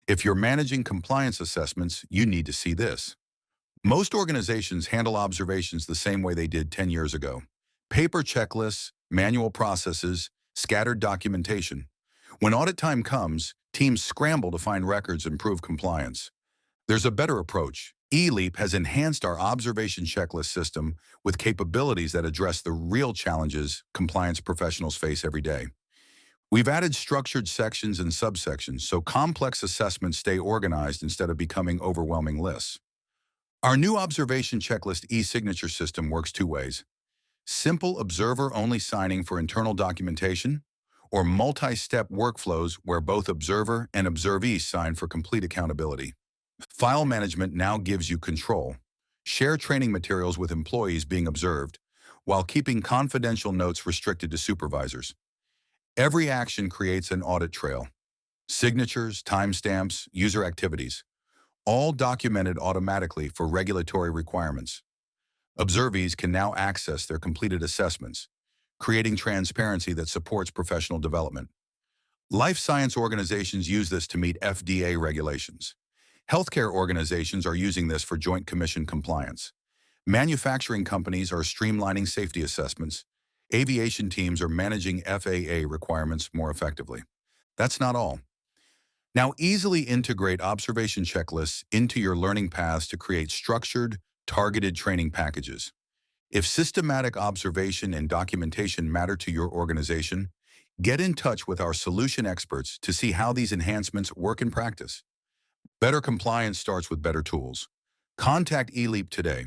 If you're managing compliance assessments, you need to see this. Most organizations handle observations the same way they did 10 years ago. Paper checklists, manual processes, scattered documentation. When audit time comes, teams scramble to find records and prove compliance. There's a better approach. eLeaP has enhanced our observation checklist system with capabilities that address the real challenges compliance professionals face every day. We've added structured sections and subsections so complex assessments stay organized instead of becoming overwhelming lists. Our new observation checklist e-signature system works two ways: simple observer-only signing for internal documentation, or multi-step workflows where both observer and observee sign for complete accountability. File management now gives you control. Share training materials with employees being observed, while keeping confidential notes restricted to supervisors. Every action creates an audit trail. Signatures, timestamps, user activities, all documented automatically for regulatory requirements. Observees can now access their completed assessments, creating transparency that supports professional development. Life science organizations use this to meet FDA regulations. Healthcare organizations are using this for Joint Commission compliance. Manufacturing companies are streamlining safety assessments. Aviation teams are managing FAA requirements more effectively. That's not all. Now easily integrate observation checklists into your learning paths to create structured, targeted training packages. If systematic observation and documentation matter to your organization, get in touch with our solution experts to see how these enhancements work in practice. Better compliance starts with better tools. Contact eLeaP today